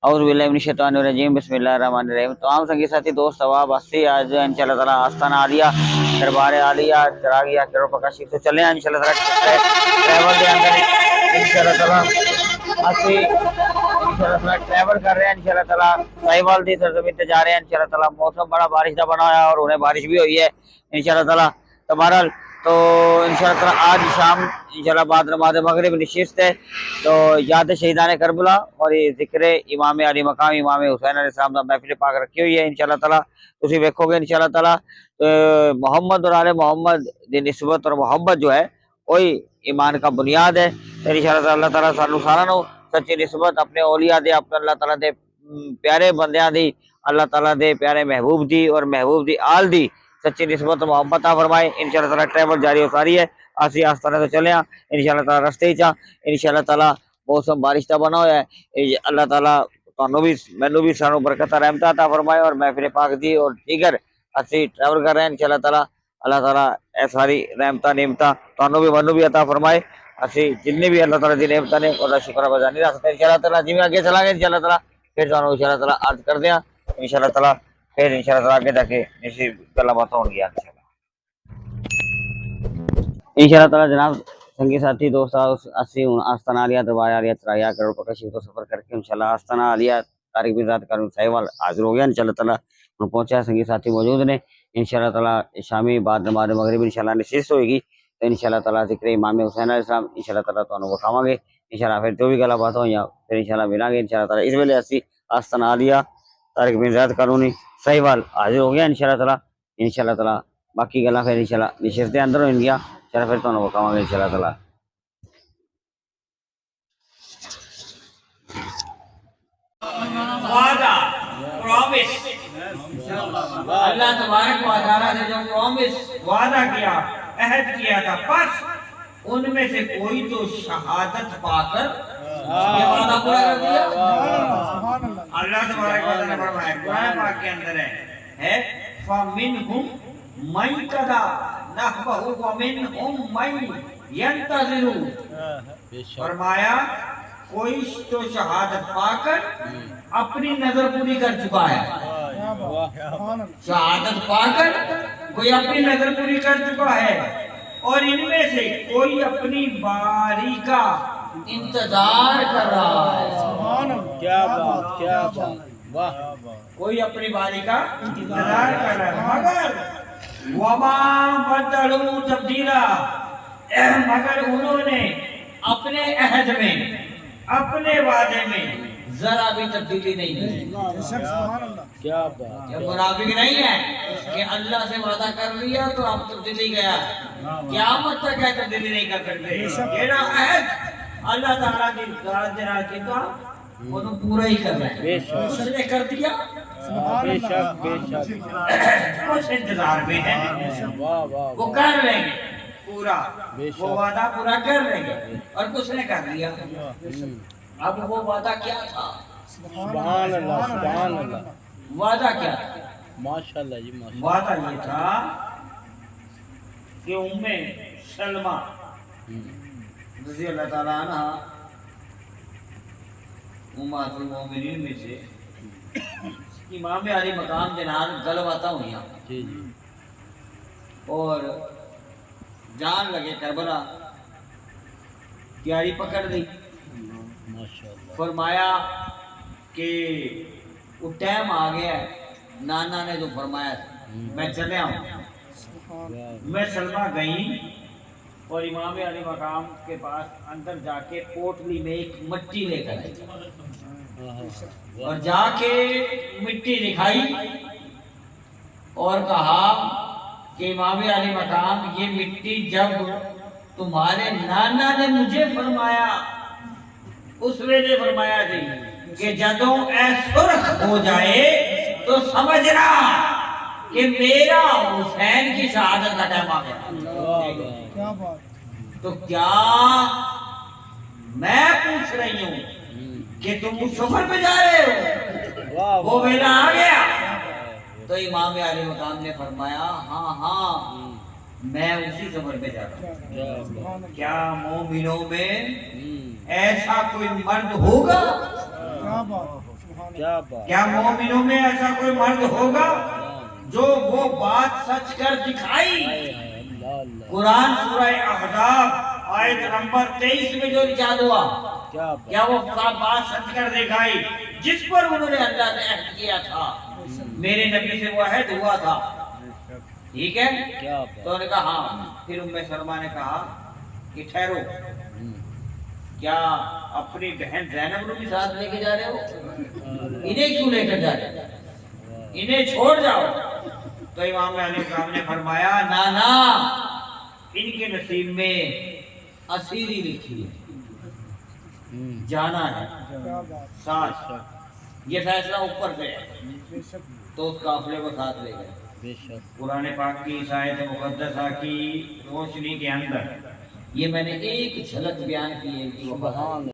औज़ु बिल्लाहि मिनश शैतानिर रजीम बिस्मिल्लाहिर रहमानिर रहीम। तमाम संगी साथी दोस्त अहबाब हस्ती आज इंशाल्लाह ताला आस्ताना आलिया दरबार आलिया चरागिया केरो प्रकाशी तो चले हैं इंशाल्लाह ताला ट्रैवल के अंदर इंशाल्लाह ताला ਅਸੀਂ इंशाल्लाह ताला ट्रैवल कर रहे हैं इंशाल्लाह ताला साहिवाल दी सरजमीन ते जा रहे हैं इंशाल्लाह ताला। मौसम बड़ा बारिश का बना हुआ है और उन्हें बारिश भी हुई है इंशाल्लाह ताला। तो बहरहाल तो इंशाल्लाह ताला आज शाम इंशाल्लाह बाद नमाज मगरिब निशिस्त है तो याद शहीदान करबला और ये जिक्र इमाम अली मकाम इमाम हुसैन अलैहिस्सलाम दा महफिल पाक रखी हुई है इंशाल्लाह ताला। तुसी देखोगे इंशाल्लाह ताला मोहम्मद और आले मोहम्मद दी निस्बत और मोहब्बत जो है वही ईमान का बुनियाद है। तो इंशाल्लाह ताला अल्लाह ताला सानू सारा नु सच्ची निस्बत अपने औलिया दे अपने अल्लाह ताला दे प्यारे बंदियां दी अल्लाह ताला दे प्यारे महबूब दी और महबूब दी आल दी सच्ची निस्बत मोहब्बत फरमाए। इंशाल्लाह ताला ट्रैवल जारी हो सारी है असी आस्ताना तो चले इंशाल्लाह ताला रस्ते चा इंशाल्लाह ताला मौसम बारिश का बना हुआ है। अल्लाह ताला तुहानू भी मैनू भी सानू बरकत रहमत अता फरमाए और महफिल पाक दी और दीगर असी ट्रैवल कर रहे हैं इंशाल्लाह ताला। अल्लाह ताला ए सारी रहमत नेमत तुहानू भी मैनू भी अता फरमाए। असी जिन्ने भी अल्लाह ताला दी नेमत ने और शुक्र अदा नहीं रख सकते इंशाल्लाह ताला। जिवें अगे चलांगे इंशाल्लाह ताला फिर तुहानू इंशाल्लाह ताला अर्ज कर दें इंशाल्लाह ताला फिर इंशाल्लाह ताला आगे जाके निसी गल्लां बातां होणगियां इंशाल्लाह ताला। जनाब संगी साथी दोस्त असी हुण आस्ताना आलिया दरबार आलिया चराया करोड़ प्रकाशी तो सफर करके इंशाल्लाह आस्ताना आलिया तारिक बिन ज़ात कारून साहिवाल हाजिर हो गया इंशाल्लाह ताला। हुण पहुंचा संगी साथी मौजूद ने इंशाल्लाह ताला। शामी बाद नमाज मगरिब इंशाल्लाह नशिस्त होएगी तो इंशाल्लाह ताला जिक्र इमाम हुसैन अलैहिस्सलाम इंशाल्लाह ताला तुहानू विखावांगे इंशाल्लाह। फिर जो भी गल्लां बातां होईयां फिर इंशाल्लाह मिलांगे इंशाल्लाह ताला। इस वेले असी आस्ताना आलिया तारिक बिन ज़ात कारून साहिवाल हाजिर हो गया इंशाल्लाह ताला। इंशाल्लाह ताला बाकी गल्लां फिर इंशाल्लाह नशिस्त दे अंदर होणगियां चलो फिर तुहानू विखावांगे इंशाल्लाह ताला। वादा प्रॉमिस अल्लाह तबारक व तआला ने जो प्रॉमिस वादा किया अहद किया था बस उनमें से कोई तो शहादत पाकर ये वादा पूरा कर दिया। अल्लाह तबारक व तआला ने फरमाया कुरान पाक के अंदर है फमिनहुम मन कदा नहबहु व मिनहुम मन यंतज़िरु। फरमाया कोई तो शहादत पाकर अपनी नजर पूरी कर चुका है। शहादत पाकर कोई अपनी नजर पूरी कर चुका है और इनमें से कोई अपनी बारी का इंतजार कर रहा है। क्या बात वाह। कोई अपनी बारी का इंतजार कर रहा है मगर वमा बदलू तब्दीला मगर उन्होंने अपने अहद में अपने वादे में जरा भी तब्दीली नहीं की। क्या बात। ये मुनाफिक नहीं है कि अल्लाह से वादा कर लिया तो अब तब्दीली गया क़यामत तक है तब्दीली नहीं कर सकते। ये ना अहद अल्लाह ताला की ज़ात दे नाल कीता वो तो पूरा ही कर रहा है। उसने कर दिया बेशक बेशक कुछ इंतजार में है वाह वाह वो कर लेंगे पूरा बेशक। वो वादा पूरा कर लेंगे और कुछ ने कर दिया। अब वो वादा क्या था? सुभान अल्लाह वादा क्या था? माशाल्लाह जी माशाल्लाह। वादा ये था कि उम्मे सलमा रज़ी अल्लाह ताला अन्हा उम्मतुल मोमिनीन में से इमाम अली मकाम के नाल गलबाता हुई जी जी और जान लगे करबला तैयारी पकड़ ली। माशाल्लाह। फरमाया कि वो टाइम आ गया है नाना ने जो फरमाया मैं चले आऊँ। मैं सलमा गई और इमाम अली मकाम के पास अंदर जाके पोटली में एक मिट्टी लेकर आई और जाके मिट्टी दिखाई और कहा कि इमाम अली मकाम ये मिट्टी जब तुम्हारे नाना ने मुझे फरमाया उस वेले फरमाया थी कि जदों ऐ सुर्ख हो जाए तो समझना कि मेरा हुसैन की शहादत का टाइम आ गया। तो क्या मैं पूछ रही हूँ कि तुम उस सफर पे जा रहे हो वो वेला आ गया। तो इमाम अली मकाम ने फरमाया हाँ हाँ मैं उसी सफर पे जा रहा हूँ। क्या मोमिनों में ऐसा कोई मर्द होगा क्या बात क्या मोमिनों में ऐसा कोई मर्द होगा जो वो बात सच कर दिखाई? अल्लाह अल्लाह कुरान सूरह अहज़ाब आयत नंबर 23 में जो इरशाद हुआ, क्या बात क्या वो बात सच कर दिखाई जिस पर उन्होंने अल्लाह से अहद किया था, मेरे नबी से वो अहद हुआ था, ठीक है? क्या तो बात उन्होंने कहा हाँ। फिर उम्मे सलमा ने कहा कि ठहरो, क्या अपनी बहन ज़ैनब को भी साथ लेके जा रहे हो? इन्हें क्यों लेकर जा रहे हो? इन्हें छोड़ जाओ। तो इमाम अलैहिस्सलाम ने फरमाया ना ना, इनके नसीब में असीरी लिखी है, जाना है साथ। ये फैसला ऊपर से है, तो उस काफिले को साथ ले गए। बेशक कुरान पाक की इस आयत मुक़द्दसा की रोशनी के अंदर ये मैंने एक झलक बयान की है कि वो सुभान